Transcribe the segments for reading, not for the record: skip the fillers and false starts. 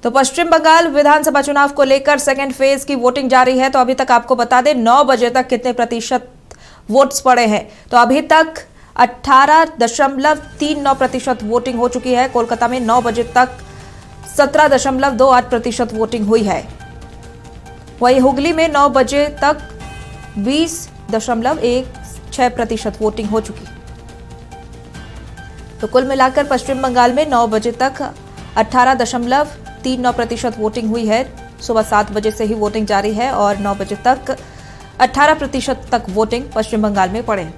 तो पश्चिम बंगाल विधानसभा चुनाव को लेकर सेकेंड फेज की वोटिंग जारी है। तो अभी तक आपको बता दें 9 बजे तक कितने प्रतिशत वोट्स पड़े हैं। तो अभी तक 18.39% वोटिंग हो चुकी है। कोलकाता में 9 बजे तक 17.28% वोटिंग हुई है। वहीं हुगली में 9 बजे तक 20.16% वोटिंग हो चुकी। तो कुल मिलाकर पश्चिम बंगाल में 9 बजे तक 18.39% वोटिंग हुई है। सुबह 7 बजे से ही वोटिंग जारी है और 9 बजे तक 18% तक वोटिंग पश्चिम बंगाल में पड़े।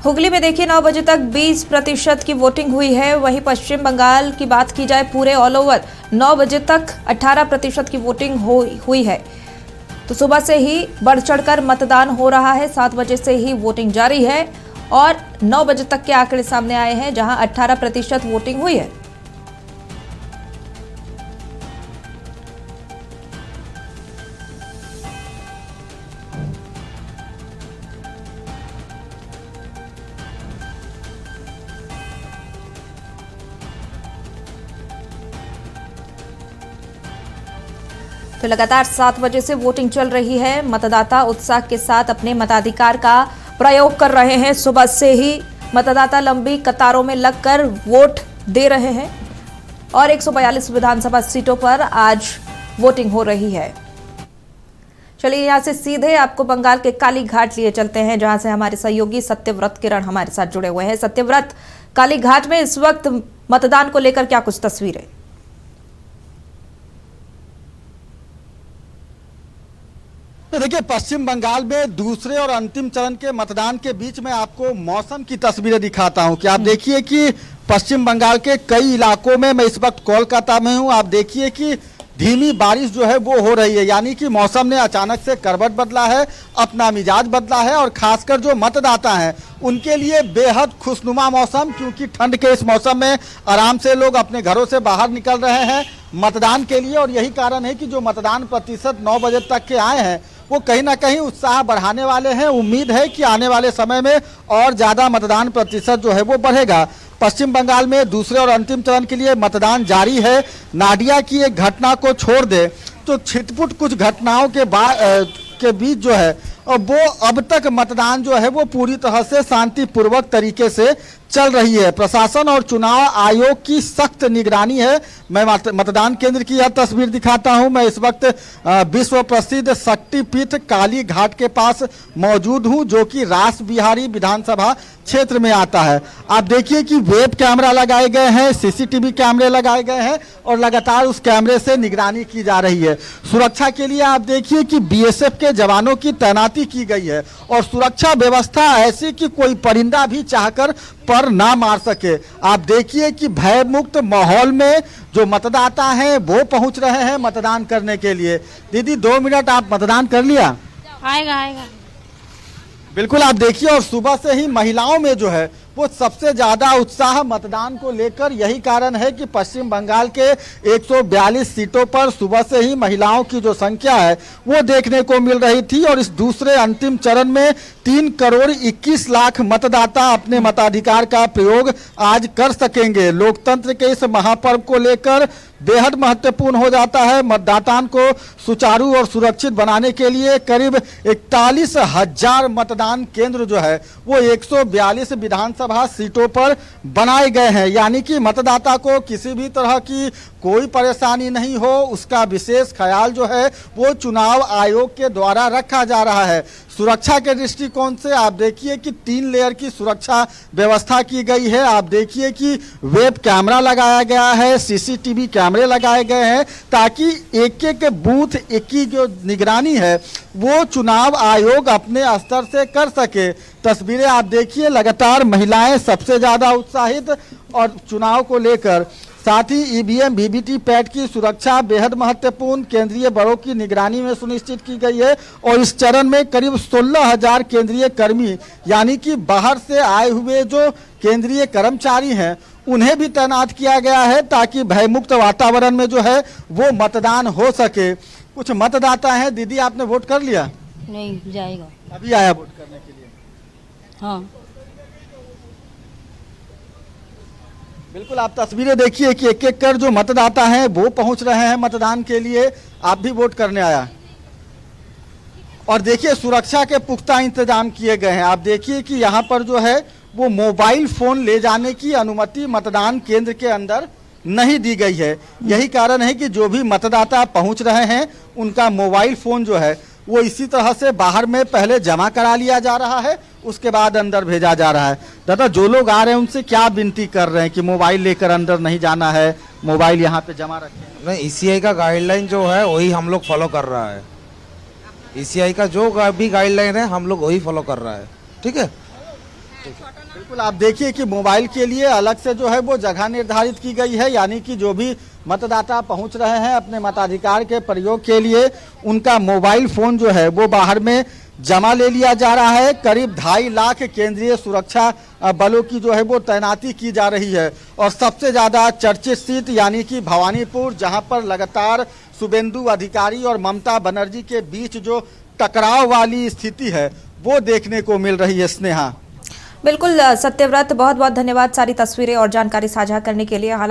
हुगली में देखिए 9 बजे तक 20% की वोटिंग हुई है। वहीं पश्चिम बंगाल की बात की जाए पूरे ऑल ओवर 9 बजे तक 18% की वोटिंग हुई है। तो सुबह से ही बढ़ चढ़कर मतदान हो रहा है। 7 बजे से ही वोटिंग जारी है और 9 बजे तक के आंकड़े सामने आए हैं जहां 18% वोटिंग हुई है। तो लगातार 7 बजे से वोटिंग चल रही है। मतदाता उत्साह के साथ अपने मताधिकार का प्रयोग कर रहे हैं। सुबह से ही मतदाता लंबी कतारों में लगकर वोट दे रहे हैं और 142 विधानसभा सीटों पर आज वोटिंग हो रही है। चलिए यहां से सीधे आपको बंगाल के कालीघाट लिए चलते हैं, जहां से हमारे सहयोगी सत्यव्रत किरण हमारे साथ जुड़े हुए हैं। सत्यव्रत, कालीघाट में इस वक्त मतदान को लेकर क्या कुछ तस्वीरें? तो देखिए, पश्चिम बंगाल में दूसरे और अंतिम चरण के मतदान के बीच में आपको मौसम की तस्वीरें दिखाता हूं कि आप देखिए कि पश्चिम बंगाल के कई इलाकों में, मैं इस वक्त कोलकाता में हूं, आप देखिए कि धीमी बारिश जो है वो हो रही है। यानी कि मौसम ने अचानक से करवट बदला है, अपना मिजाज बदला है और खासकर जो मतदाता हैं उनके लिए बेहद खुशनुमा मौसम, क्योंकि ठंड के इस मौसम में आराम से लोग अपने घरों से बाहर निकल रहे हैं मतदान के लिए। और यही कारण है कि जो मतदान प्रतिशत 9 बजे तक के आए हैं वो कहीं ना कहीं उत्साह बढ़ाने वाले हैं। उम्मीद है कि आने वाले समय में और ज़्यादा मतदान प्रतिशत जो है वो बढ़ेगा। पश्चिम बंगाल में दूसरे और अंतिम चरण के लिए मतदान जारी है। नाडिया की एक घटना को छोड़ दे तो छिटपुट कुछ घटनाओं के बीच जो है वो अब तक मतदान जो है वो पूरी तरह से शांतिपूर्वक तरीके से चल रही है। प्रशासन और चुनाव आयोग की सख्त निगरानी है। मैं मतदान केंद्र की यह तस्वीर दिखाता हूं। मैं इस वक्त विश्व प्रसिद्ध शक्तिपीठ काली घाट के पास मौजूद हूं, जो कि रास बिहारी विधानसभा क्षेत्र में आता है। आप देखिए कि वेब कैमरा लगाए गए हैं, सीसीटीवी कैमरे लगाए गए हैं और लगातार उस कैमरे से निगरानी की जा रही है। सुरक्षा के लिए आप देखिए कि बीएसएफ के जवानों की तैनाती की गई है और सुरक्षा व्यवस्था ऐसी कि कोई परिंदा भी चाहकर पर ना मार सके। आप देखिए कि भय मुक्त माहौल में जो मतदाता हैं वो पहुंच रहे हैं मतदान करने के लिए। दीदी 2 मिनट, आप मतदान कर लिया? आएगा। बिल्कुल, आप देखिए और सुबह से ही महिलाओं में जो है वो सबसे ज्यादा उत्साह मतदान को लेकर। यही कारण है कि पश्चिम बंगाल के 142 सीटों पर सुबह से ही महिलाओं की जो संख्या है वो देखने को मिल रही थी। और इस दूसरे अंतिम चरण में 3 करोड़ 21 लाख मतदाता अपने मताधिकार का प्रयोग आज कर सकेंगे। लोकतंत्र के इस महापर्व को लेकर बेहद महत्वपूर्ण हो जाता है। मतदान को सुचारू और सुरक्षित बनाने के लिए करीब 41,000 मतदान केंद्र जो है वो 142 विधानसभा सीटों पर बनाए गए हैं। यानी कि मतदाता को किसी भी तरह की कोई परेशानी नहीं हो, उसका विशेष ख्याल जो है वो चुनाव आयोग के द्वारा रखा जा रहा है। सुरक्षा के दृष्टिकोण से आप देखिए कि 3 लेयर की सुरक्षा व्यवस्था की गई है। आप देखिए कि वेब कैमरा लगाया गया है, सीसीटीवी कैमरे लगाए गए हैं, ताकि एक एक बूथ की जो निगरानी है वो चुनाव आयोग अपने स्तर से कर सके। तस्वीरें आप देखिए, लगातार महिलाएं सबसे ज्यादा उत्साहित और चुनाव को लेकर साथ ही ईवीएम वीवीपैट की सुरक्षा बेहद महत्वपूर्ण केंद्रीय बलों की निगरानी में सुनिश्चित की गई है और इस चरण में करीब 16,000 केंद्रीय कर्मी यानी कि बाहर से आए हुए जो केंद्रीय कर्मचारी हैं उन्हें भी तैनात किया गया है ताकि भयमुक्त वातावरण में जो है वो मतदान हो सके। कुछ मतदाता हैं। दीदी, आपने वोट कर लिया? नहीं जाएगा। अभी आया वोट करने के लिए? हाँ। बिल्कुल, आप तस्वीरें देखिए कि एक एक कर जो मतदाता हैं वो पहुंच रहे हैं मतदान के लिए। आप भी वोट करने आया और देखिए सुरक्षा के पुख्ता इंतजाम किए गए हैं। आप देखिए कि यहाँ पर जो है वो मोबाइल फोन ले जाने की अनुमति मतदान केंद्र के अंदर नहीं दी गई है। यही कारण है कि जो भी मतदाता पहुंच रहे हैं उनका मोबाइल फोन जो है वो इसी तरह से बाहर में पहले जमा करा लिया जा रहा है, उसके बाद अंदर भेजा जा रहा है। दादा, जो लोग आ रहे हैं उनसे क्या विनती कर रहे हैं कि मोबाइल लेकर अंदर नहीं जाना है, मोबाइल यहाँ पे जमा रखें? नहीं, ईसीआई का गाइडलाइन जो है वही हम लोग फॉलो कर रहा है। ईसीआई का जो भी गाइडलाइन है हम लोग वही फॉलो कर रहा है। ठीक है। बिल्कुल, आप देखिए कि मोबाइल के लिए अलग से जो है वो जगह निर्धारित की गई है, यानी कि जो भी मतदाता पहुंच रहे हैं अपने मताधिकार के प्रयोग के लिए उनका मोबाइल फोन जो है वो बाहर में जमा ले लिया जा रहा है। करीब 2.5 लाख केंद्रीय सुरक्षा बलों की जो है वो तैनाती की जा रही है और सबसे ज्यादा चर्चित सीट यानी कि भवानीपुर, जहां पर लगातार शुभेंदु अधिकारी और ममता बनर्जी के बीच जो टकराव वाली स्थिति है वो देखने को मिल रही है। स्नेहा, बिल्कुल सत्यव्रत, बहुत बहुत धन्यवाद सारी तस्वीरें और जानकारी साझा करने के लिए।